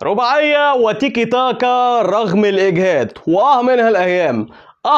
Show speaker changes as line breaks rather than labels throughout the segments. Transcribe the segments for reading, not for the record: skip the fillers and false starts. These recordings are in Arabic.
رباعية وتيكي تاكا رغم الإجهاد، منها الأيام.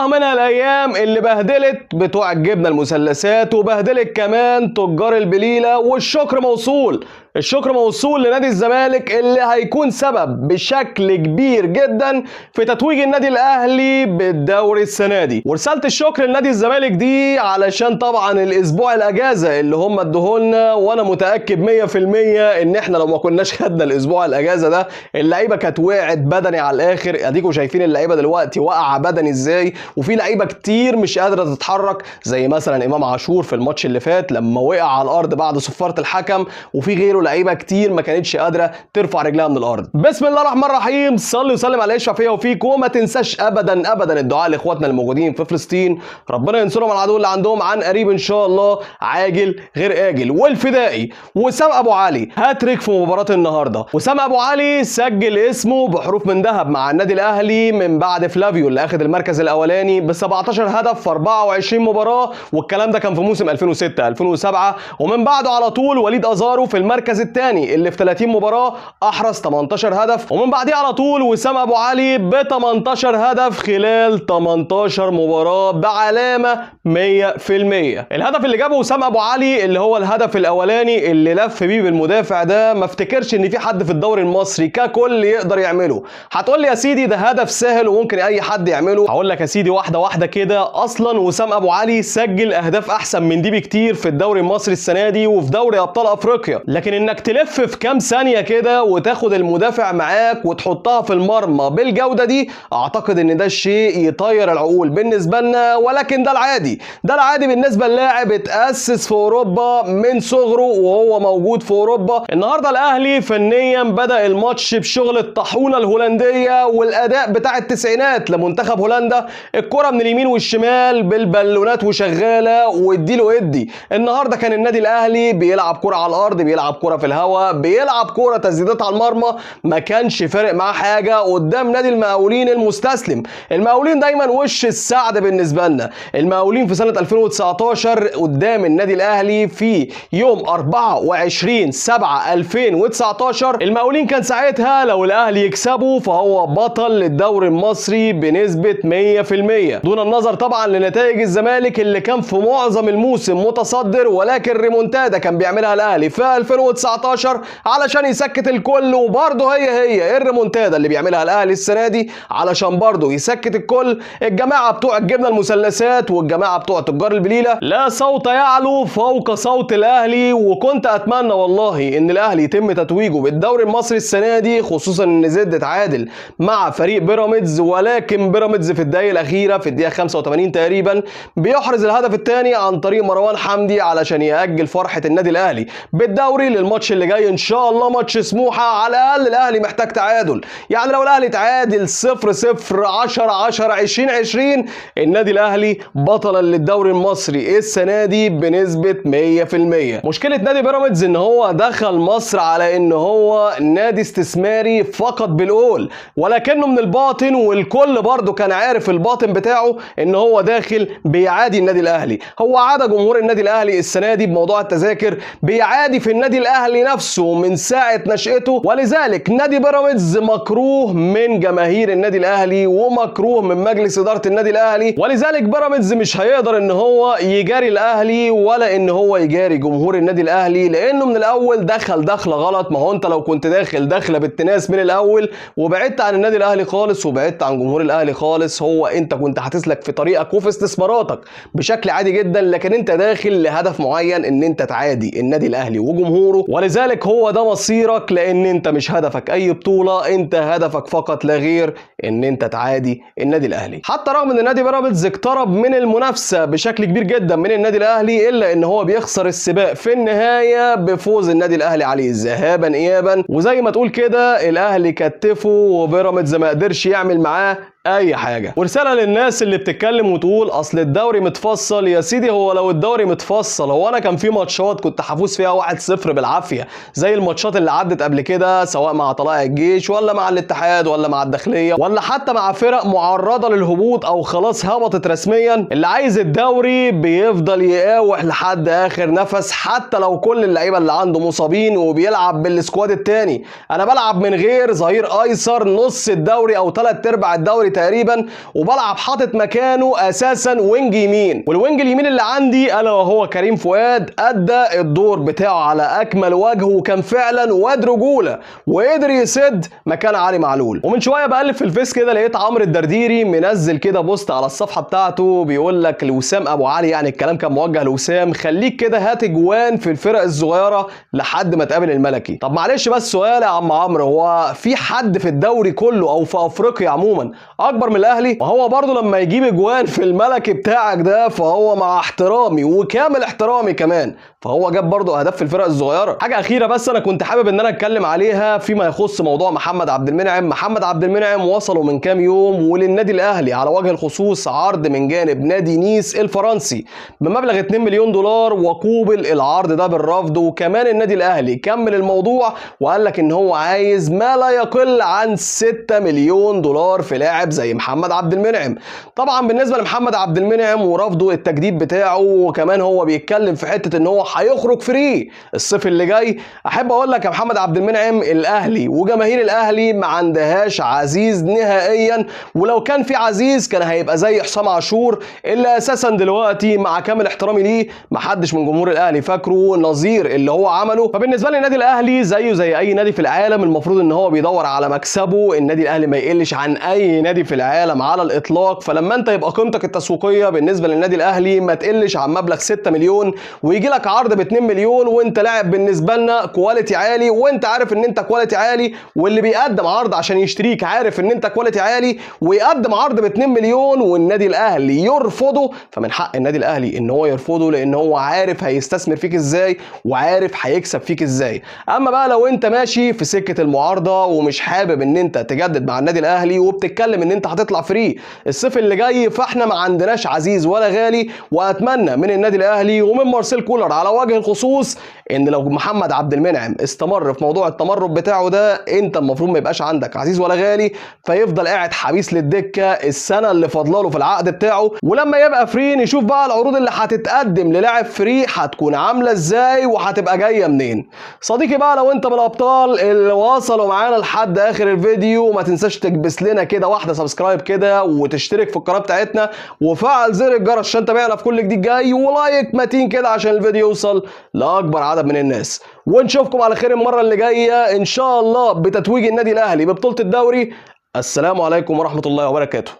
منها الأيام اللي بهدلت بتوع الجبنة المثلثات وبهدلت كمان تجار البليلة، والشكر موصول. الشكر موصول لنادي الزمالك اللي هيكون سبب بشكل كبير جدا في تتويج النادي الاهلي بالدوري السنه دي. ورساله الشكر لنادي الزمالك دي علشان طبعا الاسبوع الاجازه اللي هم ادوهولنا، وانا متاكد 100% ان احنا لو ما كناش خدنا الاسبوع الاجازه ده اللعيبه كانت وقعت بدني على الاخر. اديكم شايفين اللعيبه دلوقتي واقعه بدني ازاي، وفي لعيبه كتير مش قادره تتحرك زي مثلا امام عاشور في الماتش اللي فات لما وقع على الارض بعد صفاره الحكم، وفي غيره لعيبه كتير ما كانتش قادره ترفع رجلها من الارض. بسم الله الرحمن الرحيم، صلي وسلم على اشرف فيا وفيكم، وما تنساش ابدا ابدا الدعاء لاخواتنا الموجودين في فلسطين، ربنا ينصرهم على العدو اللي عندهم عن قريب ان شاء الله، عاجل غير اجل. والفدائي وسام ابو علي هاتريك في مباراه النهارده. وسام ابو علي سجل اسمه بحروف من ذهب مع النادي الاهلي من بعد فلافيو اللي اخذ المركز الاولاني ب 17 هدف في 24 مباراه، والكلام ده كان في موسم 2006 2007. ومن بعده على طول وليد ازارو في المركز الثاني اللي في 30 مباراه احرز 18 هدف، ومن بعديه على طول وسام ابو علي ب 18 هدف خلال 18 مباراه بعلامه 100%. الهدف اللي جابه وسام ابو علي اللي هو الهدف الاولاني اللي لف بيه بالمدافع ده، ما افتكرش ان في حد في الدوري المصري ككل يقدر يعمله. هتقول لي يا سيدي ده هدف سهل وممكن اي حد يعمله، هقول لك يا سيدي واحده واحده كده. اصلا وسام ابو علي سجل اهداف احسن من دي بكتير في الدوري المصري السنه دي وفي دوري ابطال افريقيا، لكن انك تلف في كام ثانيه كده وتاخد المدافع معاك وتحطها في المرمى بالجوده دي، اعتقد ان ده الشيء يطير العقول بالنسبه لنا، ولكن ده العادي. ده العادي بالنسبه للاعب اتاسس في اوروبا من صغره وهو موجود في اوروبا. النهارده الاهلي فنيا بدا الماتش بشغل الطاحونه الهولنديه والاداء بتاع التسعينات لمنتخب هولندا، الكره من اليمين والشمال بالبالونات وشغاله واديله ادي. النهارده كان النادي الاهلي بيلعب كره على الارض، بيلعب كره في الهواء، بيلعب كره تسديدات على المرمى، ما كانش فارق معاه حاجه قدام نادي المقاولين المستسلم. المقاولين دايما وش السعد بالنسبه لنا. المقاولين في سنه 2019 قدام النادي الاهلي في يوم 24/7/2019، المقاولين كان ساعتها لو الاهلي يكسبه فهو بطل للدوري المصري بنسبه 100%، دون النظر طبعا لنتائج الزمالك اللي كان في معظم الموسم متصدر، ولكن ريمونتادا كان بيعملها الاهلي في 2019 علشان يسكت الكل. وبرضه هي الريمونتادا اللي بيعملها الاهلي السنه دي علشان برضه يسكت الكل. الجماعه بتوع الجبنه المثلثات والجماعه بتوع تجار البليله لا صوت يعلو فوق صوت الاهلي، وكنت اتمنى والله ان الاهلي يتم تتويجه بالدوري المصري السنه دي، خصوصا ان زد اتعادل مع فريق بيراميدز، ولكن بيراميدز في الدقيقه الاخيره في الدقيقه 85 تقريبا بيحرز الهدف الثاني عن طريق مروان حمدي علشان يأجل فرحه النادي الاهلي بالدوري للماتش اللي جاي ان شاء الله، ماتش سموحه. على الاقل الاهلي محتاج تعادل، يعني لو الاهلي تعادل 0-0 10-10 20-20 النادي الاهلي بطلا للدوري المصري السنه دي بنسبه 100%. مشكله نادي بيراميدز ان هو دخل مصر على ان هو نادي استثماري فقط بالقول، ولكنه من الباطن، والكل برضه كان عارف الباطن بتاعه ان هو داخل بيعادي النادي الاهلي. هو عادى جمهور النادي الاهلي السنه دي بموضوع التذاكر، بيعادي في النادي الاهلي نفسه من ساعه نشأته، ولذلك نادي بيراميدز مكروه من جماهير النادي الاهلي ومكروه من مجلس اداره النادي الاهلي، ولذلك بيراميدز مش هيقدر ان هو يجاري الاهلي ولا ان هو يجاري جمهور النادي الاهلي، لانه من الاول دخل دخله غلط. ما هو انت لو كنت داخل دخله بالتناس من الاول وبعدت عن النادي الاهلي خالص وبعدت عن جمهور الاهلي خالص، هو انت كنت هتسلك في طريقك وفي استثماراتك بشكل عادي جدا، لكن انت داخل لهدف معين ان انت تعادي النادي الاهلي وجمهوره، ولذلك هو ده مصيرك، لان انت مش هدفك اي بطوله، انت هدفك فقط لا غير ان انت تعادي النادي الاهلي. حتى رغم ان نادي بيراميدز اقترب من المنافسه بشكل كبير جدا من النادي الاهلي، الا ان هو بيخسر السباق في النهايه بفوز النادي الاهلي عليه ذهابا ايابا، وزي ما تقول كده الاهلي كتفه وبيراميدز ما قدرش يعمل معاه اي حاجه. ورساله للناس اللي بتتكلم وتقول اصل الدوري متفصل. يا سيدي هو لو الدوري متفصل، هو انا كان في ماتشات كنت هفوز فيها 1-0 بالعافيه زي الماتشات اللي عدت قبل كده، سواء مع طلائع الجيش ولا مع الاتحاد ولا مع الداخليه ولا حتى مع فرق معرضه للهبوط او خلاص هبطت رسميا. اللي عايز الدوري بيفضل يقاوح لحد اخر نفس، حتى لو كل اللعيبه اللي عنده مصابين وبيلعب بالسكواد التاني. انا بلعب من غير ظهير ايسر نص الدوري او 3/4 الدوري تقريبا، وبلعب حاطط مكانه اساسا وينج يمين، والوينج اليمين اللي عندي انا وهو كريم فؤاد ادى الدور بتاعه على اكمل وجه، وكان فعلا واد رجوله وقدر يسد مكان علي معلول. ومن شويه بقلب في الفيس كده لقيت عمرو الدرديري منزل كده بوست على الصفحه بتاعته بيقول لك لوسام ابو علي، يعني الكلام كان موجه لوسام، خليك كده هات اجوان في الفرق الصغيره لحد ما تقابل الملكي. طب معلش بس سؤال يا عم عمرو، هو في حد في الدوري كله او في افريقيا عموما اكبر من الاهلي؟ وهو برضه لما يجيب اجوان في الملكي بتاعك ده فهو مع احترامي وكامل احترامي كمان فهو جاب برضه اهداف في الفرق الصغيره. حاجه اخيره بس انا كنت حابب ان انا اتكلم عليها فيما يخص موضوع محمد عبد المنعم. محمد عبد المنعم وصلوا من كام يوم وللنادي الاهلي على وجه الخصوص عرض من جانب نادي نيس الفرنسي بمبلغ 2 مليون دولار، وقوبل العرض ده بالرفض. وكمان النادي الاهلي كمل الموضوع وقال لك ان هو عايز ما لا يقل عن 6 مليون دولار في لاعب زي محمد عبد المنعم. طبعا بالنسبه لمحمد عبد المنعم ورفضه التجديد بتاعه، وكمان هو بيتكلم في حته ان هو هيخرج فري الصيف اللي جاي، احب اقول لك يا محمد عبد المنعم الاهلي وجماهير الاهلي ما عندهاش عزيز نهائيا، ولو كان في عزيز كان هيبقى زي حسام عاشور اللي اساسا دلوقتي مع كامل احترامي ليه ما حدش من جمهور الاهلي فاكره نظير اللي هو عمله. فبالنسبه لي النادي الاهلي زيه زي اي نادي في العالم، المفروض ان هو بيدور على مكسبه. النادي الاهلي ما يقلش عن اي نادي في العالم على الاطلاق، فلما انت يبقى قيمتك التسويقيه بالنسبه للنادي الاهلي ما تقلش عن مبلغ 6 مليون ويجي لك عرض ب 2 مليون وانت لاعب بالنسبه لنا كواليتي عالي، وانت عارف ان انت كواليتي عالي، واللي بيقدم عرض عشان يشتريك عارف ان انت كواليتي عالي، ويقدم عرض ب 2 مليون والنادي الاهلي يرفضه، فمن حق النادي الاهلي ان هو يرفضه لان هو عارف هيستثمر فيك ازاي وعارف هيكسب فيك ازاي. اما بقى لو انت ماشي في سكه المعارضه ومش حابب ان انت تجدد مع النادي الاهلي وبتتكلم ان انت هتطلع فري الصيف اللي جاي، فاحنا ما عندناش عزيز ولا غالي. واتمنى من النادي الاهلي ومن مارسيل كولر على وجه الخصوص ان لو محمد عبد المنعم استمر في موضوع التمرد بتاعه ده، انت المفروض ما يبقاش عندك عزيز ولا غالي، فيفضل قاعد حبيس للدكه السنه اللي فاضله له في العقد بتاعه، ولما يبقى فري نشوف بقى العروض اللي هتتقدم للاعب فري هتكون عامله ازاي وهتبقى جايه منين. صديقي بقى لو انت من الابطال اللي وصلوا معانا لحد اخر الفيديو، ما تنساش تكبس لنا كده واحده سبسكرايب كده وتشترك في القناه بتاعتنا وفعل زر الجرس عشان تابعنا في كل جديد جاي، ولايك متين كده عشان الفيديو يوصل لاكبر عدد من الناس. ونشوفكم على خير المره اللي جايه ان شاء الله بتتويج النادي الاهلي ببطوله الدوري. السلام عليكم ورحمه الله وبركاته.